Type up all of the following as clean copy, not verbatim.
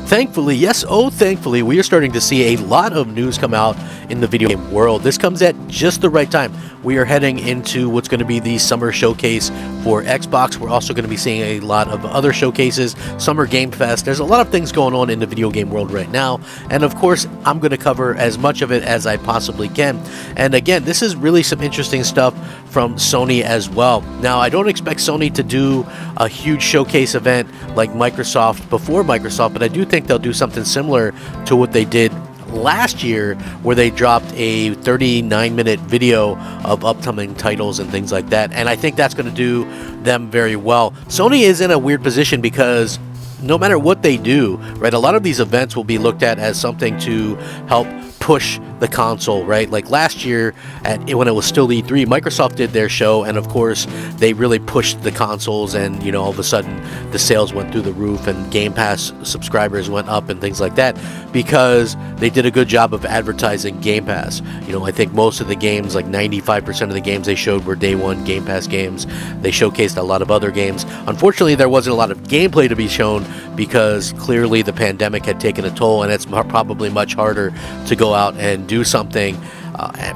Thankfully, yes, oh thankfully, we are starting to see a lot of news come out in the video game world. This comes at just the right time. We are heading into what's going to be the summer showcase for Xbox. We're also going to be seeing a lot of other showcases, Summer Game Fest. There's a lot of things going on in the video game world right now. And of course, I'm going to cover as much of it as I possibly can. And again, this is really some interesting stuff from Sony as well. Now, I don't expect Sony to do a huge showcase event like Microsoft before Microsoft, but I do think they'll do something similar to what they did last year, where they dropped a 39-minute video of upcoming titles and things like that, and I think that's going to do them very well. Sony is in a weird position because no matter what they do, right, a lot of these events will be looked at as something to help push the console, right? Like last year, when it was still E3, Microsoft did their show, and of course, they really pushed the consoles, and you know, all of a sudden, the sales went through the roof, and Game Pass subscribers went up, and things like that, because they did a good job of advertising Game Pass. You know, I think most of the games, like 95% of the games they showed, were day one Game Pass games. They showcased a lot of other games. Unfortunately, there wasn't a lot of gameplay to be shown because clearly the pandemic had taken a toll, and it's probably much harder to go out and do something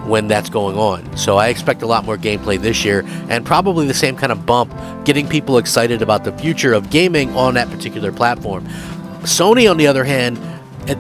when that's going on. So I expect a lot more gameplay this year, and probably the same kind of bump, getting people excited about the future of gaming on that particular platform. Sony, on the other hand,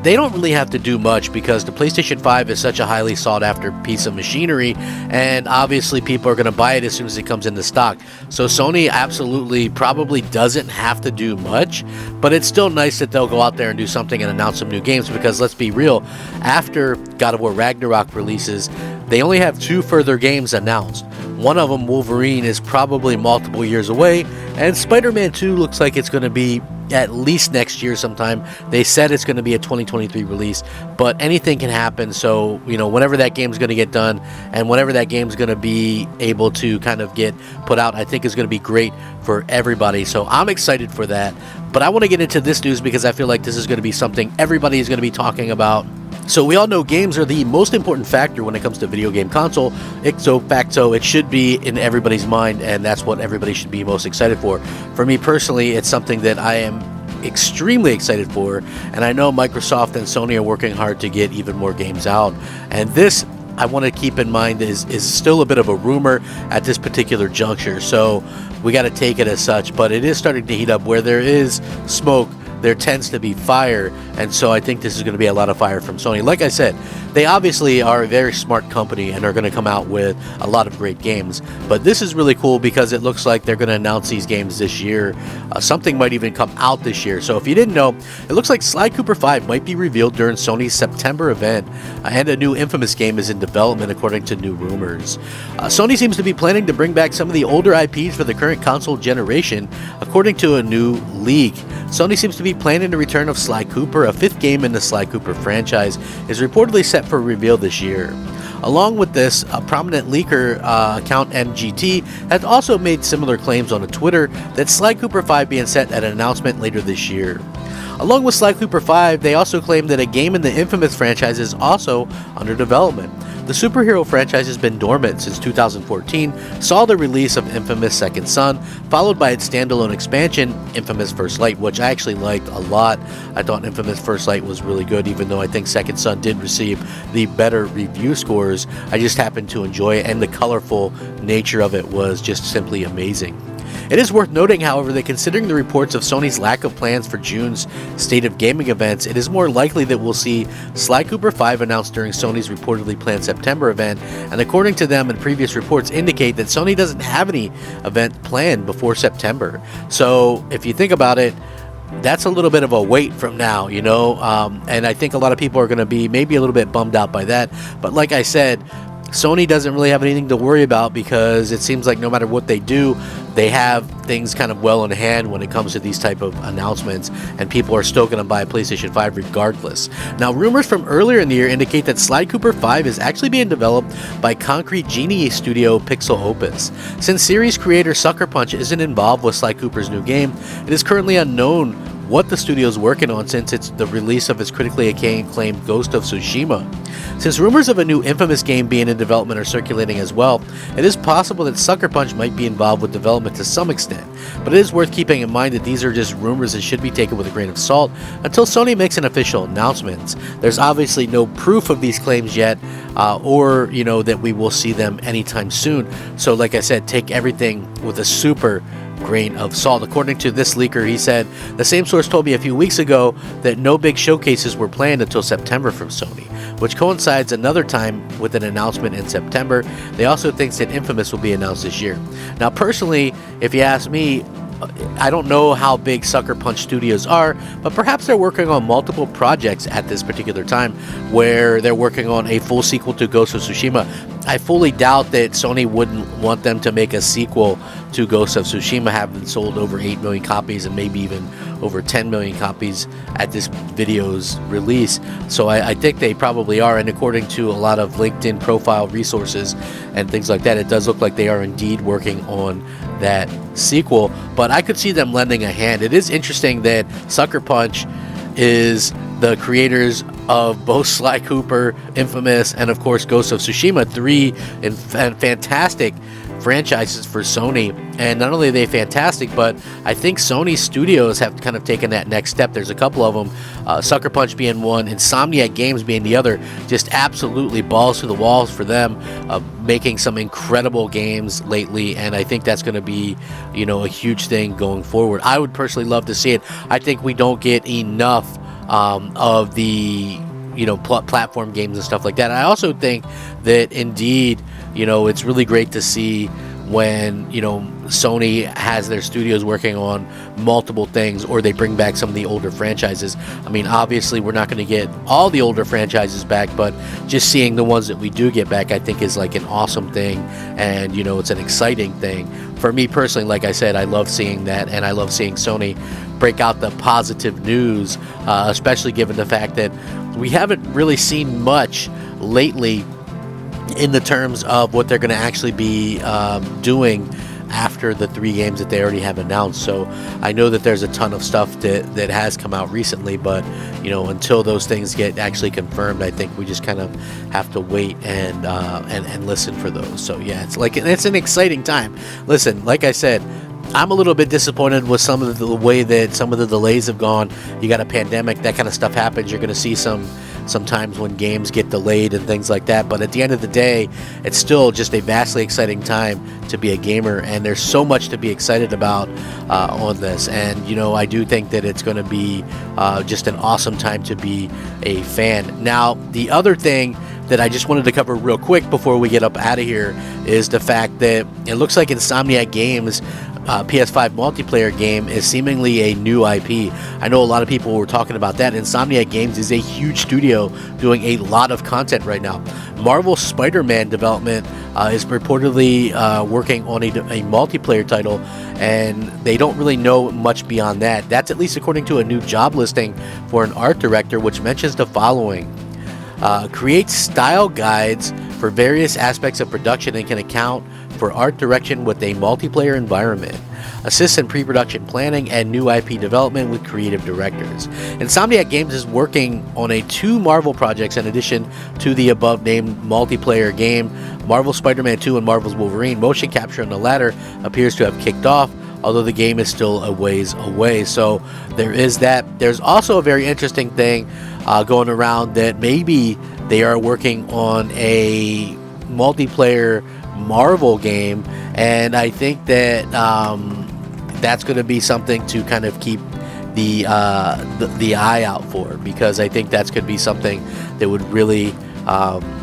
they don't really have to do much because the PlayStation 5 is such a highly sought after piece of machinery, and obviously people are going to buy it as soon as it comes into stock. So Sony absolutely probably doesn't have to do much, but it's still nice that they'll go out there and do something and announce some new games, because let's be real, after God of War Ragnarok releases, they only have 2 further games announced. One of them, Wolverine, is probably multiple years away, and Spider-Man 2 looks like it's going to be at least next year sometime. They said it's going to be a 2023 release, but anything can happen. So, you know, whenever that game's going to get done and whenever that game's going to be able to kind of get put out, I think is going to be great for everybody. So I'm excited for that. But I want to get into this news because I feel like this is going to be something everybody is going to be talking about. So we all know games are the most important factor when it comes to video game console. Ipso facto, it should be in everybody's mind, and that's what everybody should be most excited for. For me personally, it's something that I am extremely excited for, and I know Microsoft and Sony are working hard to get even more games out. And this, I want to keep in mind, is still a bit of a rumor at this particular juncture, so we got to take it as such. But it is starting to heat up. Where there is smoke, there tends to be fire, and so I think this is going to be a lot of fire from Sony. Like I said, they obviously are a very smart company and are going to come out with a lot of great games, but this is really cool because it looks like they're going to announce these games this year. Something might even come out this year. So if you didn't know, it looks like Sly Cooper 5 might be revealed during Sony's September event, and a new Infamous game is in development according to new rumors. Sony seems to be planning to bring back some of the older IPs for the current console generation, according to a new leak. Sony seems to be planning the return of Sly Cooper. A 5th game in the Sly Cooper franchise is reportedly set for reveal this year. Along with this, a prominent leaker account MGT has also made similar claims on Twitter that Sly Cooper 5 being set at an announcement later this year. Along with Sly Cooper 5, they also claim that a game in the Infamous franchise is also under development. The superhero franchise has been dormant since 2014, saw the release of Infamous Second Son, followed by its standalone expansion, Infamous First Light, which I actually liked a lot. I thought Infamous First Light was really good, even though I think Second Son did receive the better review scores. I just happened to enjoy it, and the colorful nature of it was just simply amazing. It is worth noting, however, that considering the reports of Sony's lack of plans for June's State of Gaming events, it is more likely that we'll see Sly Cooper 5 announced during Sony's reportedly planned September event, and according to them and previous reports indicate that Sony doesn't have any event planned before September. So if you think about it, that's a little bit of a wait from now, you know, and I think a lot of people are going to be maybe a little bit bummed out by that. But like I said, Sony doesn't really have anything to worry about because it seems like no matter what they do, they have things kind of well in hand when it comes to these type of announcements, and people are still going to buy a PlayStation 5 regardless. Now, rumors from earlier in the year indicate that Sly Cooper 5 is actually being developed by Concrete Genie studio Pixel Opus. Since series creator Sucker Punch isn't involved with Sly Cooper's new game, it is currently unknown what the studio is working on since it's the release of its critically acclaimed Ghost of Tsushima. Since rumors of a new Infamous game being in development are circulating as well, it is possible that Sucker Punch might be involved with development to some extent, but it is worth keeping in mind that these are just rumors and should be taken with a grain of salt until Sony makes an official announcement. There's obviously no proof of these claims yet, or that we will see them anytime soon. So like I said, take everything with a super grain of salt. According to this leaker, he said, the same source told me a few weeks ago that no big showcases were planned until September from Sony, which coincides another time with an announcement in September. They also think that Infamous will be announced this year. Now, personally, if you ask me, I don't know how big Sucker Punch Studios are, but perhaps they're working on multiple projects at this particular time, where they're working on a full sequel to Ghost of Tsushima. I fully doubt that Sony wouldn't want them to make a sequel to Ghost of Tsushima, having sold over 8 million copies and maybe even over 10 million copies at this video's release. So I think they probably are, and according to a lot of LinkedIn profile resources and things like that, it does look like they are indeed working on that sequel. But I could see them lending a hand. It is interesting that Sucker Punch is the creators of both Sly Cooper, Infamous, and of course Ghost of Tsushima, 3 fantastic franchises for Sony. And not only are they fantastic, but I think Sony Studios have kind of taken that next step. There's a couple of them, Sucker Punch being one, Insomniac Games being the other, just absolutely balls to the walls for them, making some incredible games lately, and I think that's going to be, a huge thing going forward. I would personally love to see it. I think we don't get enough of the platform games and stuff like that. I also think that indeed, it's really great to see when Sony has their studios working on multiple things, or they bring back some of the older franchises. I mean, obviously we're not going to get all the older franchises back, but just seeing the ones that we do get back, I think is like an awesome thing, and it's an exciting thing. For me personally, like I said, I love seeing that, and I love seeing Sony break out the positive news, especially given the fact that we haven't really seen much lately in the terms of what they're going to actually be doing after the 3 games that they already have announced. So I know that there's a ton of stuff that has come out recently, but until those things get actually confirmed, I think we just kind of have to wait and listen for those. So yeah, it's an exciting time. Listen, like I said, I'm a little bit disappointed with some of the way that some of the delays have gone. You got a pandemic, that kind of stuff happens. You're going to see sometimes when games get delayed and things like that. But at the end of the day, it's still just a vastly exciting time to be a gamer, and there's so much to be excited about on this. And I do think that it's going to be just an awesome time to be a fan. Now, the other thing that I just wanted to cover real quick before we get up out of here is the fact that it looks like Insomniac Games PS5 multiplayer game is seemingly a new IP. I know a lot of people were talking about that. Insomniac Games is a huge studio doing a lot of content right now. Marvel Spider-Man development is reportedly working on a multiplayer title, and they don't really know much beyond that. That's at least according to a new job listing for an art director, which mentions the following. Create style guides for various aspects of production and can account for art direction with a multiplayer environment. Assists in pre-production planning and new IP development with creative directors. Insomniac Games is working on 2 Marvel projects in addition to the above-named multiplayer game. Marvel Spider-Man 2 and Marvel's Wolverine. Motion capture on the latter appears to have kicked off, although the game is still a ways away. So there is that. There's also a very interesting thing going around that maybe they are working on a multiplayer Marvel game, and I think that that's going to be something to kind of keep the eye out for, because I think that's going to be something that would really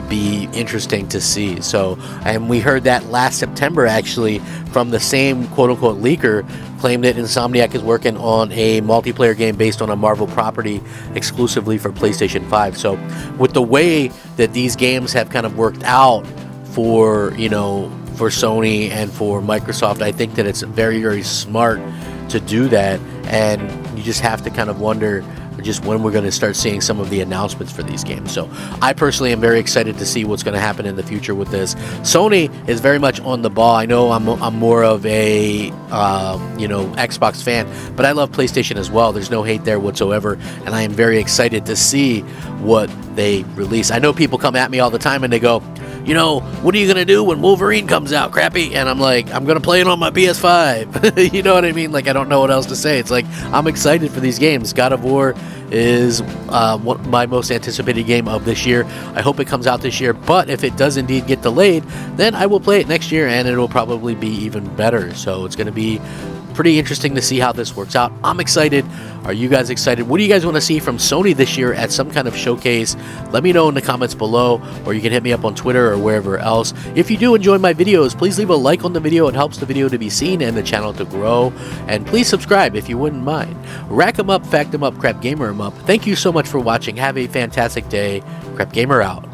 be interesting to see. So, and we heard that last September actually from the same quote-unquote leaker, claimed that Insomniac is working on a multiplayer game based on a Marvel property exclusively for PlayStation 5. So with the way that these games have kind of worked out for for Sony and for Microsoft, I think that it's very, very smart to do that, and you just have to kind of wonder or just when we're going to start seeing some of the announcements for these games. So I personally am very excited to see what's going to happen in the future with this. Sony is very much on the ball. I know I'm more of a Xbox fan, but I love PlayStation as well. There's no hate there whatsoever, and I am very excited to see what they release. I know people come at me all the time and they go, what are you going to do when Wolverine comes out, crappy? And I'm like, I'm going to play it on my PS5. You know what I mean? Like, I don't know what else to say. It's like, I'm excited for these games. God of War is my most anticipated game of this year. I hope it comes out this year, but if it does indeed get delayed, then I will play it next year, and it will probably be even better. So it's going to be pretty interesting to see how this works out. I'm excited. Are you guys excited? What do you guys want to see from Sony this year at some kind of showcase? Let me know in the comments below, or you can hit me up on Twitter or wherever else. If you do enjoy my videos, please leave a like on the video. It helps the video to be seen and the channel to grow. And please subscribe if you wouldn't mind. Rack 'em up, fact 'em up, Crap Gamer 'em up. Thank you so much for watching. Have a fantastic day. Crap Gamer out.